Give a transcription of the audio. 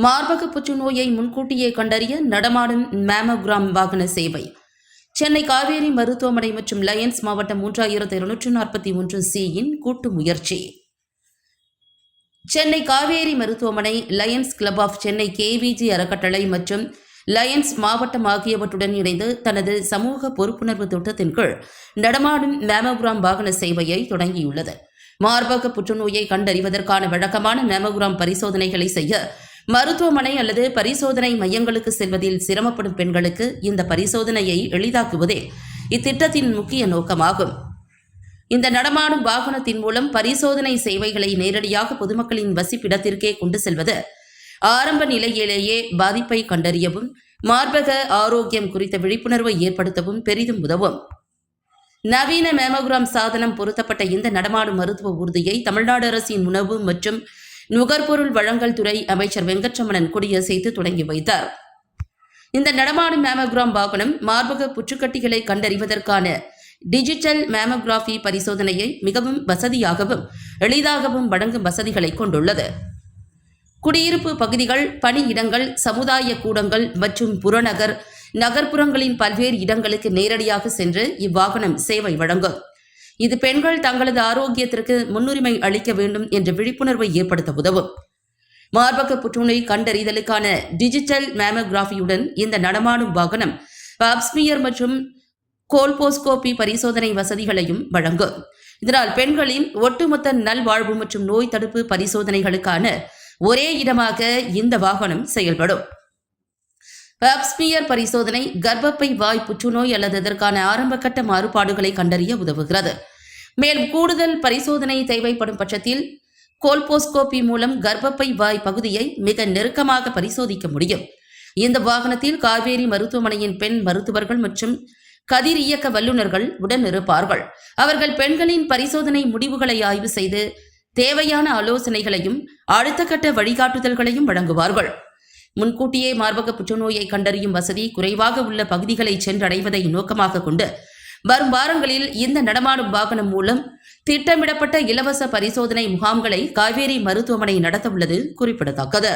மார்பக புற்றுநோயை முன்கூட்டியே கண்டறிய நடமாடும் மேமோகிராம் வாகன சேவை. சென்னை காவேரி மருத்துவமனை மற்றும் லயன்ஸ் மாவட்டம் 3241C கூட்டு முயற்சி. சென்னை காவேரி மருத்துவமனை, Lions Club of Chennai, KVG அறக்கட்டளை மற்றும் லயன்ஸ் மாவட்டம் ஆகியவற்றுடன் இணைந்து தனது சமூக பொறுப்புணர்வு திட்டத்தின் கீழ் நடமாடும் மேமோகிராம் வாகன சேவையை தொடங்கியுள்ளது. மார்பக புற்றுநோயை கண்டறிவதற்கான வழக்கமான மேமோகிராம் பரிசோதனைகளை செய்ய மருத்துவமனை அல்லது பரிசோதனை மையங்களுக்கு செல்வதில் சிரமப்படும் பெண்களுக்கு இந்த பரிசோதனையை எளிதாக்குவதே இத்திட்டத்தின் முக்கிய நோக்கமாகும். இந்த நடமாடும் வாகனத்தின் மூலம் பரிசோதனை சேவைகளை நேரடியாக பொதுமக்களின் வசிப்பிடத்திற்கே கொண்டு செல்வது ஆரம்ப நிலையிலேயே பாதிப்பை கண்டறியவும் மார்பக ஆரோக்கியம் குறித்த விழிப்புணர்வை ஏற்படுத்தவும் பெரிதும் உதவும். நவீன மேமோகிராம் சாதனம் பொருத்தப்பட்ட இந்த நடமாடும் மருத்துவ ஊர்தியை தமிழ்நாடு அரசின் உணவு மற்றும் நுகர்பொருள் வழங்கல் துறை அமைச்சர் வெங்கட்ரமணன் கொடியசைத்து தொடங்கி வைத்தார். இந்த நடமாடும் மேமோகிராம் வாகனம் மார்பக புற்றுக்கட்டிகளை கண்டறிவதற்கான டிஜிட்டல் மேமோகிராஃபி பரிசோதனையை மிகவும் வசதியாகவும் எளிதாகவும் வழங்கும் வசதிகளை கொண்டுள்ளது. குடியிருப்பு பகுதிகள், பணியிடங்கள், சமுதாய கூடங்கள் மற்றும் புறநகர், நகர்ப்புறங்களின் பல்வேறு இடங்களுக்கு நேரடியாக சென்று இவ்வாகனம் சேவை வழங்கும். இது பெண்கள் தங்களது ஆரோக்கியத்திற்கு முன்னுரிமை அளிக்க வேண்டும் என்ற விழிப்புணர்வை ஏற்படுத்த உதவும். மார்பக புற்றுநோய் கண்டறிதலுக்கான டிஜிட்டல் மேமோகிராஃபியுடன் இந்த நடமாடும் வாகனம் பாப்ஸ்மியர் மற்றும் கோல்போஸ்கோபி பரிசோதனை வசதிகளையும் வழங்கும். இதனால் பெண்களின் ஒட்டுமொத்த நல்வாழ்வு மற்றும் நோய் தடுப்பு பரிசோதனைகளுக்கான ஒரே இடமாக இந்த வாகனம் செயல்படும். பாப்ஸ்மியர் பரிசோதனை கர்ப்பப்பை வாய் புற்றுநோய் அல்லது அதற்கான ஆரம்பகட்ட மாறுபாடுகளை கண்டறிய உதவுகிறது. மேலும் கூடுதல் பரிசோதனை தேவைப்படும் பட்சத்தில் கோல்போஸ்கோபி மூலம் கர்ப்பப்பை வாய் பகுதியை மிக நெருக்கமாக பரிசோதிக்க முடியும். இந்த வாகனத்தில் காவேரி மருத்துவமனையின் பெண் மருத்துவர்கள் மற்றும் கதிர் இயக்க வல்லுநர்கள் உடன் இருப்பார்கள். அவர்கள் பெண்களின் பரிசோதனை முடிவுகளை ஆய்வு செய்து தேவையான ஆலோசனைகளையும் அடுத்த கட்ட வழிகாட்டுதல்களையும் வழங்குவார்கள். முன்கூட்டியே மார்பக புற்றுநோயை கண்டறியும் வசதி குறைவாக உள்ள பகுதிகளை சென்றடைவதை நோக்கமாக கொண்டு வரும் வாரங்களில் இந்த நடமாடும் வாகனம் மூலம் திட்டமிடப்பட்ட இலவச பரிசோதனை முகாம்களை காவேரி மருத்துவமனை நடத்த உள்ளது குறிப்பிடத்தக்கது.